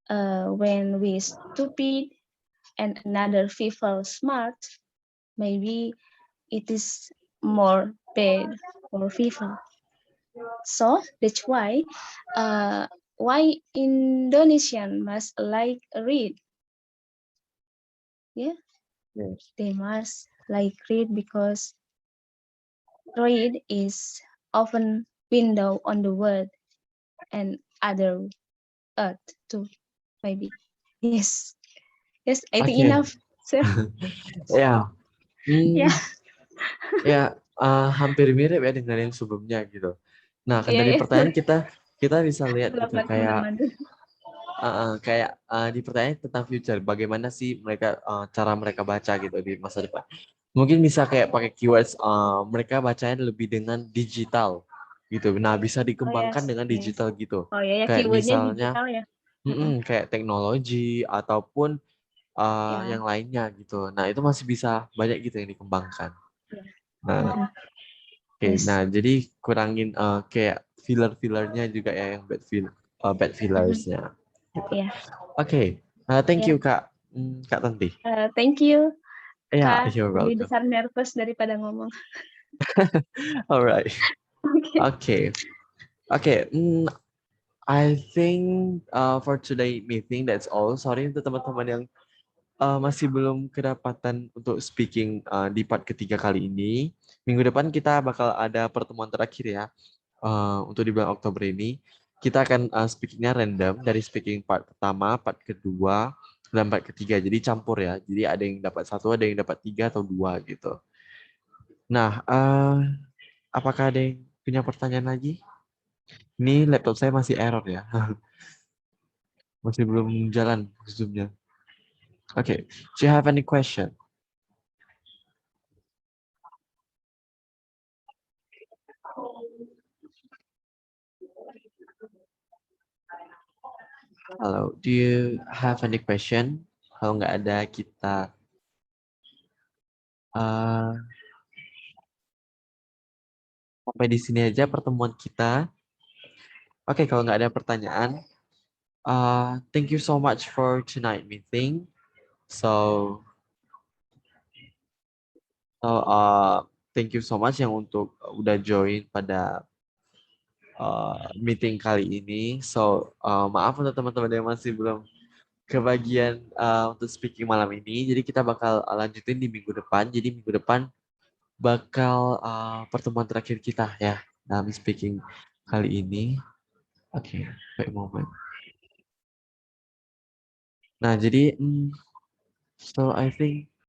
Speaker 6: when we stupid and another people smart, maybe it is more bad for people. So that's why Indonesian must like read. Yeah,
Speaker 1: yes.
Speaker 6: they must like read because read is often window on the world and other earth too, maybe. Yes. Yes, I think
Speaker 1: Oke.
Speaker 6: enough. So,
Speaker 1: Ya,
Speaker 6: yeah,
Speaker 1: ya hampir mirip ya dengan yang sebelumnya gitu. Nah, kan dari
Speaker 6: yeah.
Speaker 1: pertanyaan kita bisa lihat gitu
Speaker 6: Selamat
Speaker 1: kayak
Speaker 6: teman-teman.
Speaker 1: di pertanyaan tentang future, bagaimana sih mereka cara mereka baca gitu di masa depan. Mungkin bisa kayak pakai keywords mereka bacanya lebih dengan digital gitu. Nah, bisa
Speaker 6: Oh
Speaker 1: dikembangkan
Speaker 6: yes,
Speaker 1: dengan
Speaker 6: yes.
Speaker 1: digital gitu.
Speaker 6: Oh ya,
Speaker 1: Kayak
Speaker 6: keywordnya
Speaker 1: misalnya
Speaker 6: digital ya. Mm-mm.
Speaker 1: kayak teknologi ataupun
Speaker 6: Ya,
Speaker 1: yang lainnya gitu. Nah, itu masih bisa banyak gitu yang dikembangkan.
Speaker 6: ya.
Speaker 1: Nah,
Speaker 6: Mm-mm.
Speaker 1: oke.
Speaker 6: Yes.
Speaker 1: Nah, jadi kurangin kayak filler-fillernya juga ya yang bad filler. bad feelers-nya. Gitu.
Speaker 6: Ya.
Speaker 1: Oke, thank
Speaker 6: Ya.
Speaker 1: you Kak, Kak Tanti.
Speaker 6: Thank you,
Speaker 1: Yeah,
Speaker 6: Kak.
Speaker 1: you're
Speaker 6: Lebih
Speaker 1: welcome.
Speaker 6: besar nervous daripada ngomong.
Speaker 1: Alright.
Speaker 6: Oke.
Speaker 1: Okay. Okay. I think for today meeting that's all. Sorry untuk teman-teman yang masih belum kedapatan untuk speaking di part ketiga kali ini. Minggu depan kita bakal ada pertemuan terakhir ya untuk di bulan Oktober ini. Kita akan speakingnya random dari speaking part pertama, part kedua, dan part ketiga. Jadi campur ya. Jadi ada yang dapat satu, ada yang dapat tiga atau dua gitu. Nah, apakah ada yang punya pertanyaan lagi? Ini laptop saya masih error ya. Masih belum jalan Zoom-nya. Okay, do you have any question? Halo, do you have any question? Kalau nggak ada, kita sampai di sini aja pertemuan kita. Oke, kalau nggak ada pertanyaan, thank you so much for tonight meeting. So, thank you so much yang untuk udah join pada meeting kali ini. So, maaf untuk teman-teman yang masih belum kebagian untuk speaking malam ini. Jadi kita bakal lanjutin di minggu depan. Jadi minggu depan bakal pertemuan terakhir kita ya dalam speaking kali ini. Oke, wait a moment. Nah, jadi so I think